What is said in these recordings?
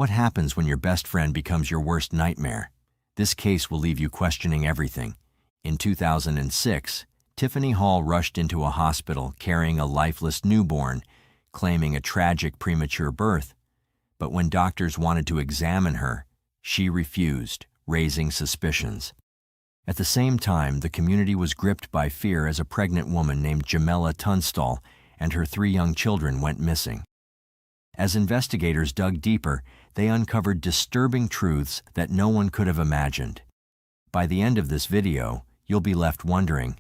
What happens when your best friend becomes your worst nightmare? This case will leave you questioning everything. In 2006, Tiffany Hall rushed into a hospital carrying a lifeless newborn, claiming a tragic premature birth. But when doctors wanted to examine her, she refused, raising suspicions. At the same time, the community was gripped by fear as a pregnant woman named Jamela Tunstall and her 3 young children went missing. As investigators dug deeper, they uncovered disturbing truths that no one could have imagined. By the end of this video, you'll be left wondering,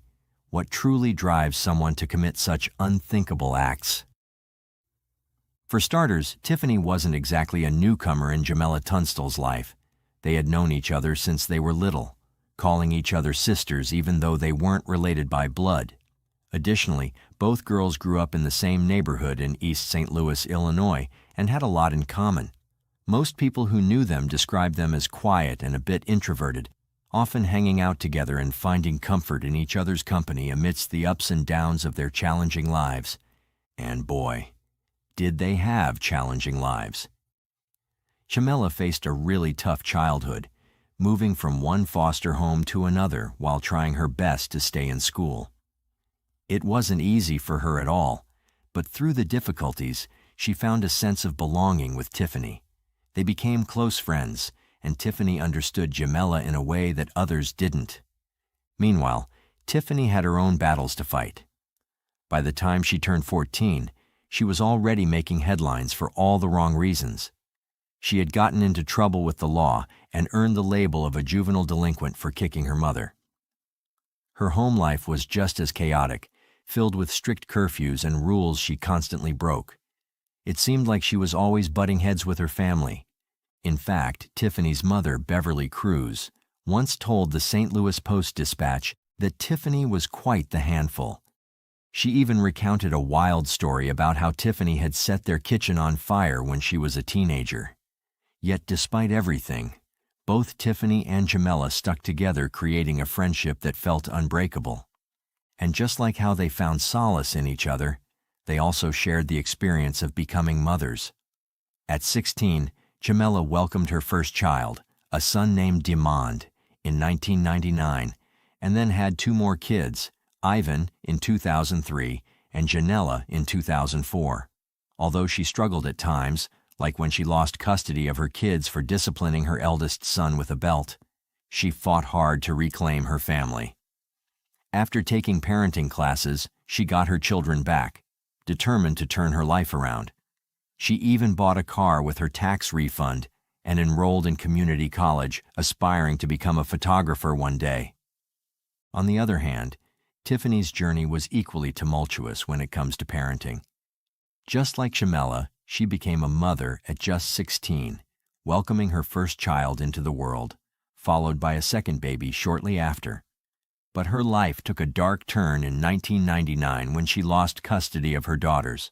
what truly drives someone to commit such unthinkable acts? For starters, Tiffany wasn't exactly a newcomer in Jamela Tunstall's life. They had known each other since they were little, calling each other sisters even though they weren't related by blood. Additionally, both girls grew up in the same neighborhood in East St. Louis, Illinois, and had a lot in common. Most people who knew them described them as quiet and a bit introverted, often hanging out together and finding comfort in each other's company amidst the ups and downs of their challenging lives. And boy, did they have challenging lives. Jamela faced a really tough childhood, moving from one foster home to another while trying her best to stay in school. It wasn't easy for her at all, but through the difficulties, she found a sense of belonging with Tiffany. They became close friends, and Tiffany understood Jamela in a way that others didn't. Meanwhile, Tiffany had her own battles to fight. By the time she turned 14, she was already making headlines for all the wrong reasons. She had gotten into trouble with the law and earned the label of a juvenile delinquent for kicking her mother. Her home life was just as chaotic, filled with strict curfews and rules she constantly broke. It seemed like she was always butting heads with her family. In fact, Tiffany's mother, Beverly Cruz, once told the St. Louis Post-Dispatch that Tiffany was quite the handful. She even recounted a wild story about how Tiffany had set their kitchen on fire when she was a teenager. Yet despite everything, both Tiffany and Jamela stuck together, creating a friendship that felt unbreakable. And just like how they found solace in each other, they also shared the experience of becoming mothers. At 16, Jamela welcomed her first child, a son named Demond, in 1999, and then had 2 more kids, Ivan in 2003 and Janella in 2004. Although she struggled at times, like when she lost custody of her kids for disciplining her eldest son with a belt, she fought hard to reclaim her family. After taking parenting classes, she got her children back, determined to turn her life around. She even bought a car with her tax refund and enrolled in community college, aspiring to become a photographer one day. On the other hand, Tiffany's journey was equally tumultuous when it comes to parenting. Just like Jamela, she became a mother at just 16, welcoming her first child into the world, followed by a second baby shortly after. But her life took a dark turn in 1999 when she lost custody of her daughters.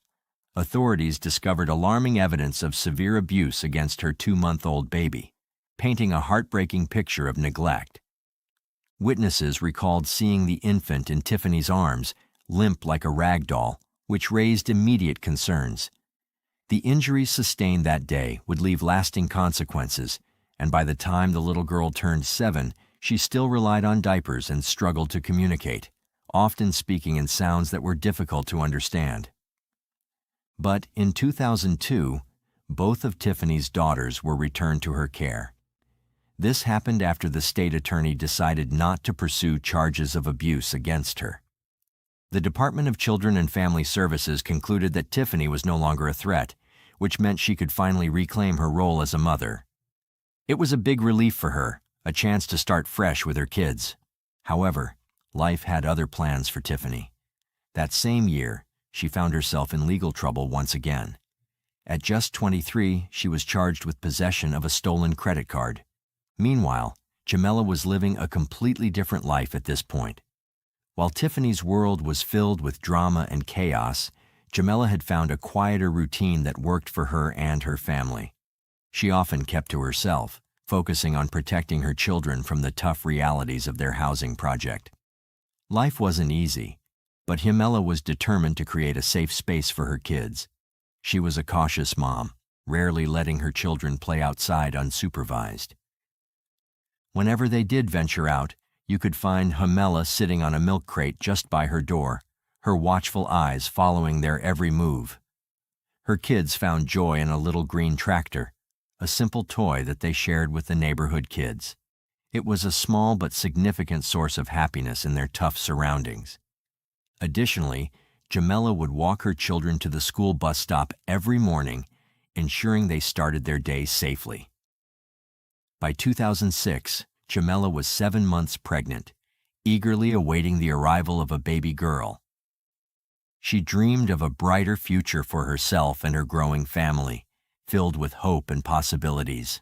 Authorities discovered alarming evidence of severe abuse against her 2-month-old baby, painting a heartbreaking picture of neglect. Witnesses recalled seeing the infant in Tiffany's arms, limp like a rag doll, which raised immediate concerns. The injuries sustained that day would leave lasting consequences, and by the time the little girl turned 7, she still relied on diapers and struggled to communicate, often speaking in sounds that were difficult to understand. But in 2002, both of Tiffany's daughters were returned to her care. This happened after the state attorney decided not to pursue charges of abuse against her. The Department of Children and Family Services concluded that Tiffany was no longer a threat, which meant she could finally reclaim her role as a mother. It was a big relief for her, a chance to start fresh with her kids. However, life had other plans for Tiffany. That same year, she found herself in legal trouble once again. At just 23, she was charged with possession of a stolen credit card. Meanwhile, Jamela was living a completely different life at this point. While Tiffany's world was filled with drama and chaos, Jamela had found a quieter routine that worked for her and her family. She often kept to herself, focusing on protecting her children from the tough realities of their housing project. Life wasn't easy, but Jamela was determined to create a safe space for her kids. She was a cautious mom, rarely letting her children play outside unsupervised. Whenever they did venture out, you could find Jamela sitting on a milk crate just by her door, her watchful eyes following their every move. Her kids found joy in a little green tractor, a simple toy that they shared with the neighborhood kids. It was a small but significant source of happiness in their tough surroundings. Additionally, Jamela would walk her children to the school bus stop every morning, ensuring they started their day safely. By 2006, Jamela was 7 months pregnant, eagerly awaiting the arrival of a baby girl. She dreamed of a brighter future for herself and her growing family, filled with hope and possibilities.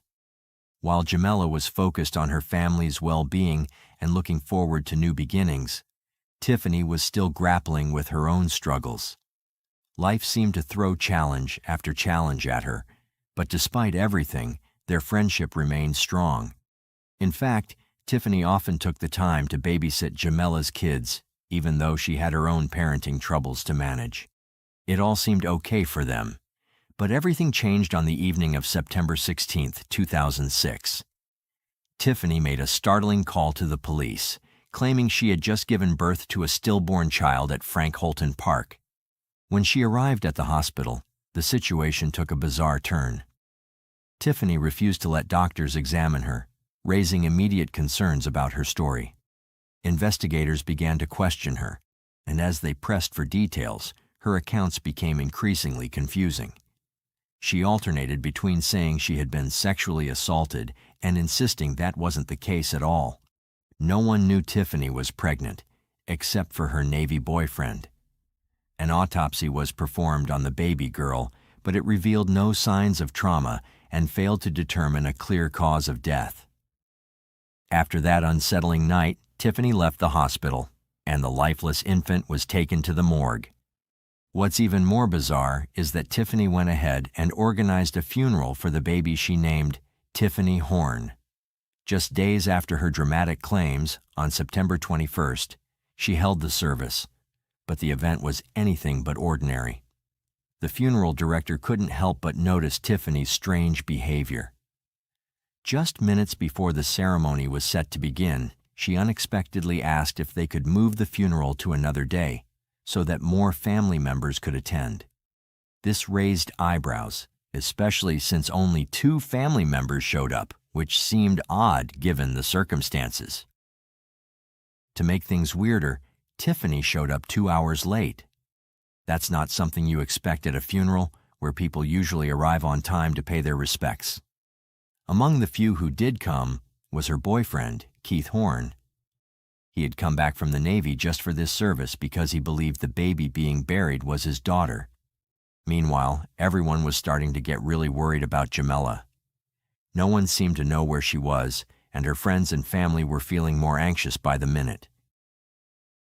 While Jamela was focused on her family's well-being and looking forward to new beginnings, Tiffany was still grappling with her own struggles. Life seemed to throw challenge after challenge at her, but despite everything, their friendship remained strong. In fact, Tiffany often took the time to babysit Jamela's kids, even though she had her own parenting troubles to manage. It all seemed okay for them. But everything changed on the evening of September 16, 2006. Tiffany made a startling call to the police, claiming she had just given birth to a stillborn child at Frank Holton Park. When she arrived at the hospital, the situation took a bizarre turn. Tiffany refused to let doctors examine her, raising immediate concerns about her story. Investigators began to question her, and as they pressed for details, her accounts became increasingly confusing. She alternated between saying she had been sexually assaulted and insisting that wasn't the case at all. No one knew Tiffany was pregnant, except for her Navy boyfriend. An autopsy was performed on the baby girl, but it revealed no signs of trauma and failed to determine a clear cause of death. After that unsettling night, Tiffany left the hospital, and the lifeless infant was taken to the morgue. What's even more bizarre is that Tiffany went ahead and organized a funeral for the baby she named Tiffany Horn. Just days after her dramatic claims, on September 21st, she held the service, but the event was anything but ordinary. The funeral director couldn't help but notice Tiffany's strange behavior. Just minutes before the ceremony was set to begin, she unexpectedly asked if they could move the funeral to another day, so that more family members could attend. This raised eyebrows, especially since only 2 family members showed up, which seemed odd given the circumstances. To make things weirder, Tiffany showed up 2 hours late. That's not something you expect at a funeral, where people usually arrive on time to pay their respects. Among the few who did come was her boyfriend, Keith Horn. He had come back from the Navy just for this service because he believed the baby being buried was his daughter. Meanwhile, everyone was starting to get really worried about Jamela. No one seemed to know where she was, and her friends and family were feeling more anxious by the minute.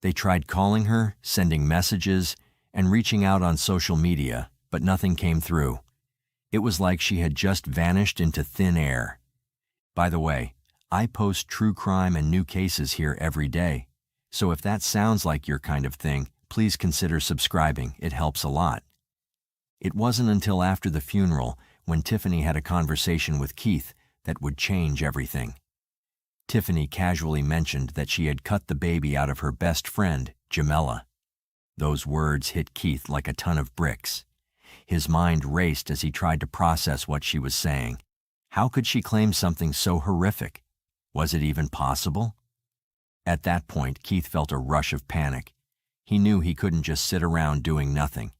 They tried calling her, sending messages, and reaching out on social media, but nothing came through. It was like she had just vanished into thin air. By the way, I post true crime and new cases here every day, so if that sounds like your kind of thing, please consider subscribing. It helps a lot. It wasn't until after the funeral, when Tiffany had a conversation with Keith, that would change everything. Tiffany casually mentioned that she had cut the baby out of her best friend, Jamela. Those words hit Keith like a ton of bricks. His mind raced as he tried to process what she was saying. How could she claim something so horrific? Was it even possible? At that point, Keith felt a rush of panic. He knew he couldn't just sit around doing nothing.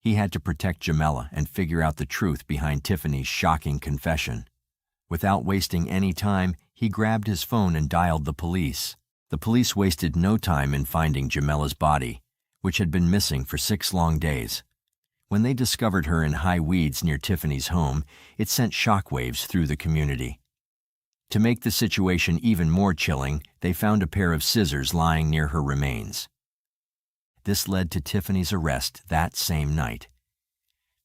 He had to protect Jamela and figure out the truth behind Tiffany's shocking confession. Without wasting any time, he grabbed his phone and dialed the police. The police wasted no time in finding Jamela's body, which had been missing for 6 long days. When they discovered her in high weeds near Tiffany's home, it sent shockwaves through the community. To make the situation even more chilling, they found a pair of scissors lying near her remains. This led to Tiffany's arrest that same night.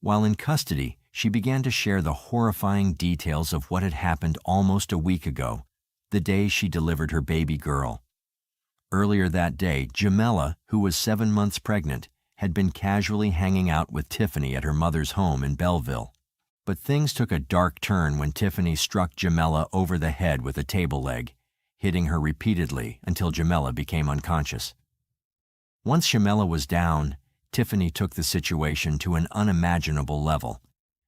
While in custody, she began to share the horrifying details of what had happened almost a week ago, the day she delivered her baby girl. Earlier that day, Jamela, who was 7 months pregnant, had been casually hanging out with Tiffany at her mother's home in Belleville. But things took a dark turn when Tiffany struck Jamela over the head with a table leg, hitting her repeatedly until Jamela became unconscious. Once Jamela was down, Tiffany took the situation to an unimaginable level.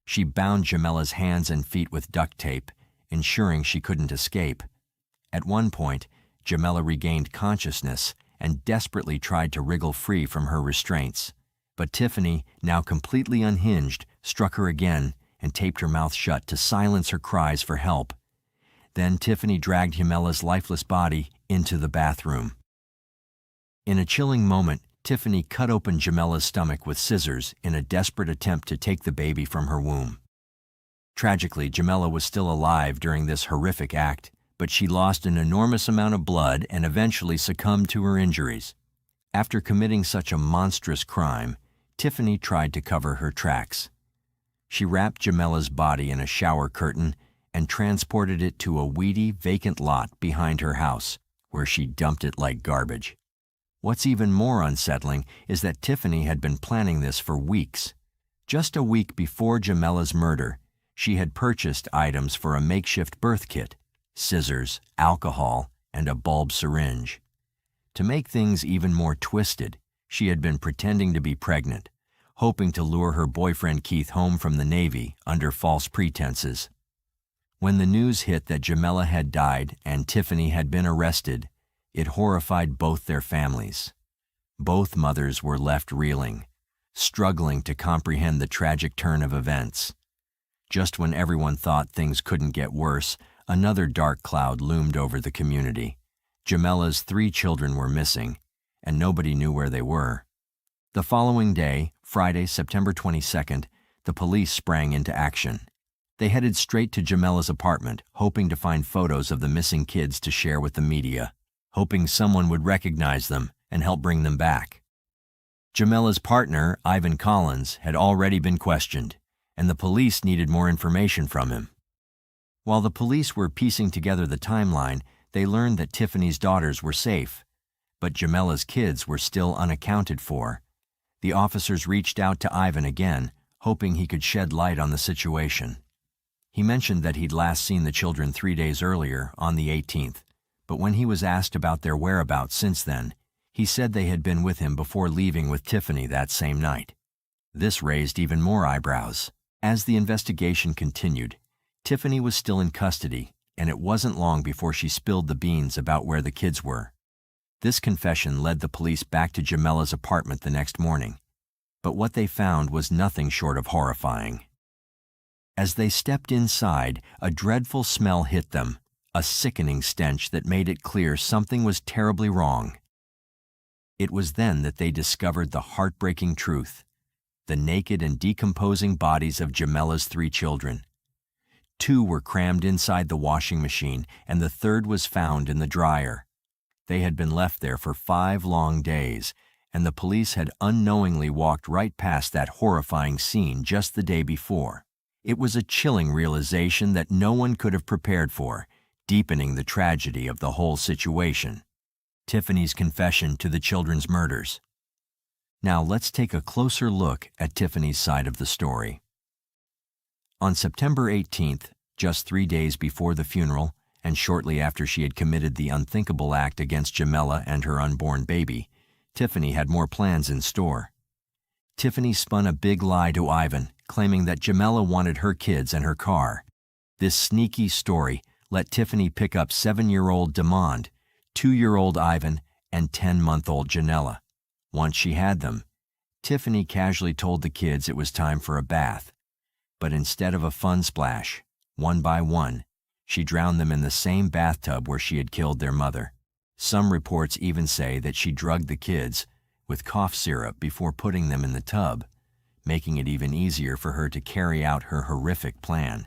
She bound Jamela's hands and feet with duct tape, ensuring she couldn't escape. At one point, Jamela regained consciousness and desperately tried to wriggle free from her restraints. But Tiffany, now completely unhinged, struck her again and taped her mouth shut to silence her cries for help. Then Tiffany dragged Jamela's lifeless body into the bathroom. In a chilling moment, Tiffany cut open Jamela's stomach with scissors in a desperate attempt to take the baby from her womb. Tragically, Jamela was still alive during this horrific act, but she lost an enormous amount of blood and eventually succumbed to her injuries. After committing such a monstrous crime, Tiffany tried to cover her tracks. She wrapped Jamela's body in a shower curtain and transported it to a weedy, vacant lot behind her house, where she dumped it like garbage. What's even more unsettling is that Tiffany had been planning this for weeks. Just a week before Jamela's murder, she had purchased items for a makeshift birth kit, scissors, alcohol, and a bulb syringe. To make things even more twisted, she had been pretending to be pregnant, hoping to lure her boyfriend Keith home from the Navy under false pretenses. When the news hit that Jamela had died and Tiffany had been arrested, it horrified both their families. Both mothers were left reeling, struggling to comprehend the tragic turn of events. Just when everyone thought things couldn't get worse, another dark cloud loomed over the community. Jamela's 3 children were missing, and nobody knew where they were. The following day, Friday, September 22nd, the police sprang into action. They headed straight to Jamela's apartment, hoping to find photos of the missing kids to share with the media, hoping someone would recognize them and help bring them back. Jamela's partner, Ivan Collins, had already been questioned, and the police needed more information from him. While the police were piecing together the timeline, they learned that Tiffany's daughters were safe, but Jamela's kids were still unaccounted for. The officers reached out to Ivan again, hoping he could shed light on the situation. He mentioned that he'd last seen the children 3 days earlier, on the 18th, but when he was asked about their whereabouts since then, he said they had been with him before leaving with Tiffany that same night. This raised even more eyebrows. As the investigation continued, Tiffany was still in custody, and it wasn't long before she spilled the beans about where the kids were. This confession led the police back to Jamela's apartment the next morning, but what they found was nothing short of horrifying. As they stepped inside, a dreadful smell hit them, a sickening stench that made it clear something was terribly wrong. It was then that they discovered the heartbreaking truth: the naked and decomposing bodies of Jamela's 3 children. 2 were crammed inside the washing machine, and the 3rd was found in the dryer. They had been left there for 5 long days, and the police had unknowingly walked right past that horrifying scene just the day before. It was a chilling realization that no one could have prepared for, deepening the tragedy of the whole situation. Tiffany's confession to the children's murders. Now let's take a closer look at Tiffany's side of the story. On September 18th, just 3 days before the funeral, and shortly after she had committed the unthinkable act against Jamela and her unborn baby, Tiffany had more plans in store. Tiffany spun a big lie to Ivan, claiming that Jamela wanted her kids and her car. This sneaky story let Tiffany pick up 7-year-old Demond, 2-year-old Ivan, and 10-month-old Janella. Once she had them, Tiffany casually told the kids it was time for a bath. But instead of a fun splash, one by one, she drowned them in the same bathtub where she had killed their mother. Some reports even say that she drugged the kids with cough syrup before putting them in the tub, making it even easier for her to carry out her horrific plan.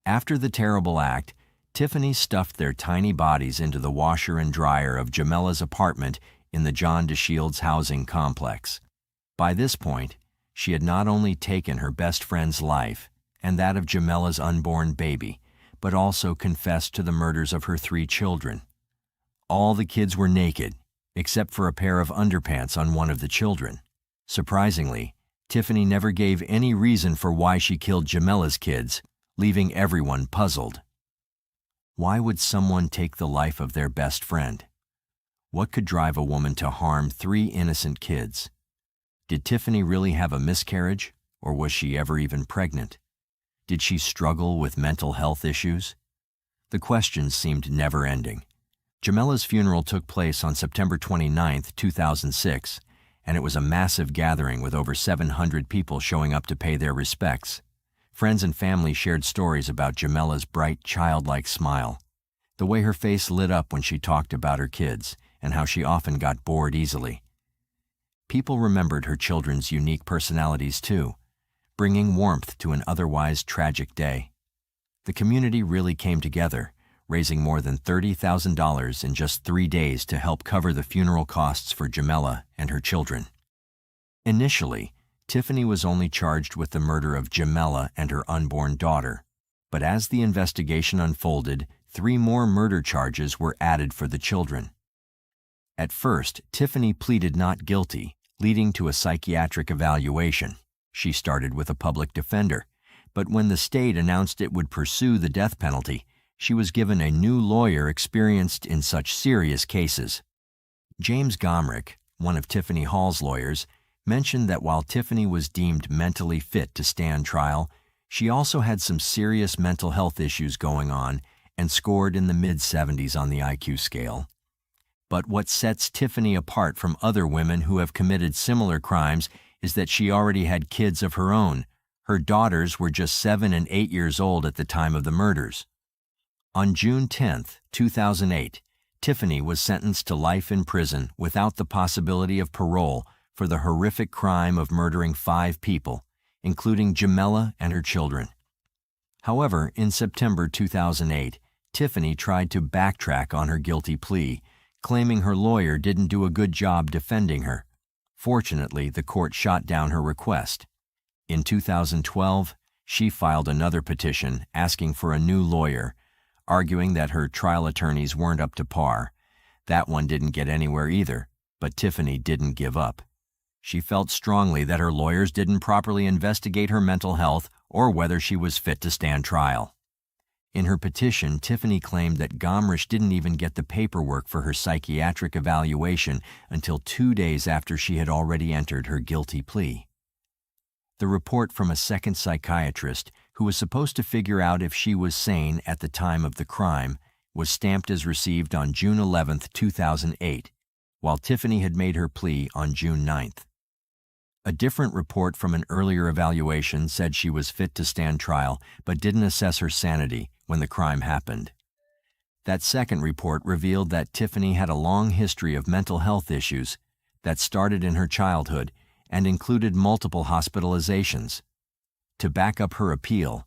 After the terrible act, Tiffany stuffed their tiny bodies into the washer and dryer of Jamela's apartment in the John DeShields housing complex. By this point, she had not only taken her best friend's life and that of Jamela's unborn baby, but also confessed to the murders of her 3 children. All the kids were naked, except for a pair of underpants on one of the children. Surprisingly, Tiffany never gave any reason for why she killed Jamela's kids, leaving everyone puzzled. Why would someone take the life of their best friend? What could drive a woman to harm 3 innocent kids? Did Tiffany really have a miscarriage, or was she ever even pregnant? Did she struggle with mental health issues? The questions seemed never-ending. Jamela's funeral took place on September 29, 2006, and it was a massive gathering with over 700 people showing up to pay their respects. Friends and family shared stories about Jamela's bright, childlike smile, the way her face lit up when she talked about her kids, and how she often got bored easily. People remembered her children's unique personalities too, bringing warmth to an otherwise tragic day. The community really came together, raising more than $30,000 in just 3 days to help cover the funeral costs for Jamela and her children. Initially, Tiffany was only charged with the murder of Jamela and her unborn daughter, but as the investigation unfolded, 3 more murder charges were added for the children. At first, Tiffany pleaded not guilty, leading to a psychiatric evaluation. She started with a public defender, but when the state announced it would pursue the death penalty, she was given a new lawyer experienced in such serious cases. James Gomrick, one of Tiffany Hall's lawyers, mentioned that while Tiffany was deemed mentally fit to stand trial, she also had some serious mental health issues going on and scored in the mid-70s on the IQ scale. But what sets Tiffany apart from other women who have committed similar crimes is that she already had kids of her own. Her daughters were just 7 and 8 years old at the time of the murders. On June 10, 2008, Tiffany was sentenced to life in prison without the possibility of parole for the horrific crime of murdering 5 people, including Jamela and her children. However, in September 2008, Tiffany tried to backtrack on her guilty plea, claiming her lawyer didn't do a good job defending her. Fortunately, the court shot down her request. In 2012, she filed another petition asking for a new lawyer, arguing that her trial attorneys weren't up to par. That one didn't get anywhere either, but Tiffany didn't give up. She felt strongly that her lawyers didn't properly investigate her mental health or whether she was fit to stand trial. In her petition, Tiffany claimed that Gomrish didn't even get the paperwork for her psychiatric evaluation until 2 days after she had already entered her guilty plea. The report from a second psychiatrist, who was supposed to figure out if she was sane at the time of the crime, was stamped as received on June 11, 2008, while Tiffany had made her plea on June 9th. A different report from an earlier evaluation said she was fit to stand trial but didn't assess her sanity when the crime happened. That second report revealed that Tiffany had a long history of mental health issues that started in her childhood and included multiple hospitalizations. To back up her appeal,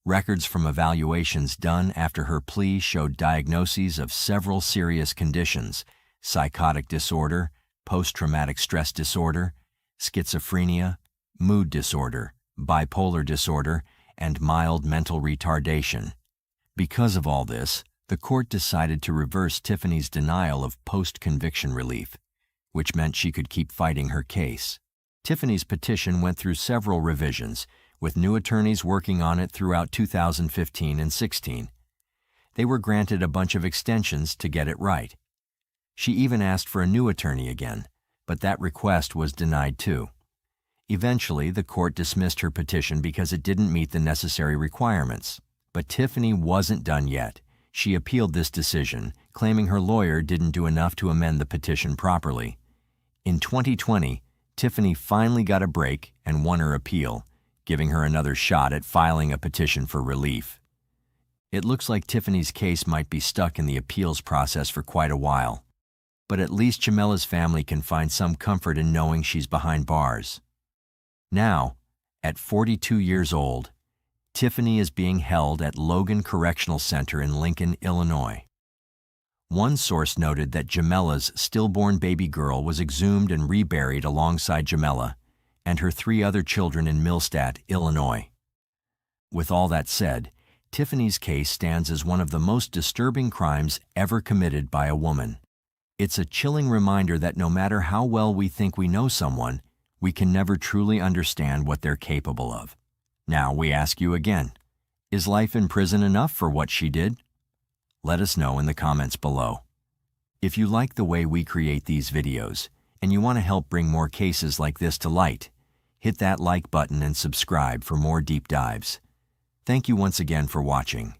records from evaluations done after her plea showed diagnoses of several serious conditions: psychotic disorder, post-traumatic stress disorder, schizophrenia, mood disorder, bipolar disorder, and mild mental retardation. Because of all this, the court decided to reverse Tiffany's denial of post-conviction relief, which meant she could keep fighting her case. Tiffany's petition went through several revisions, with new attorneys working on it throughout 2015 and 16. They were granted a bunch of extensions to get it right. She even asked for a new attorney again, but that request was denied too. Eventually, the court dismissed her petition because it didn't meet the necessary requirements. But Tiffany wasn't done yet. She appealed this decision, claiming her lawyer didn't do enough to amend the petition properly. In 2020, Tiffany finally got a break and won her appeal, giving her another shot at filing a petition for relief. It looks like Tiffany's case might be stuck in the appeals process for quite a while, but at least Jamela's family can find some comfort in knowing she's behind bars. Now, at 42 years old, Tiffany is being held at Logan Correctional Center in Lincoln, Illinois. One source noted that Jamela's stillborn baby girl was exhumed and reburied alongside Jamela and her 3 other children in Millstadt, Illinois. With all that said, Tiffany's case stands as one of the most disturbing crimes ever committed by a woman. It's a chilling reminder that no matter how well we think we know someone, we can never truly understand what they're capable of. Now we ask you again, is life in prison enough for what she did? Let us know in the comments below. If you like the way we create these videos and you want to help bring more cases like this to light, hit that like button and subscribe for more deep dives. Thank you once again for watching,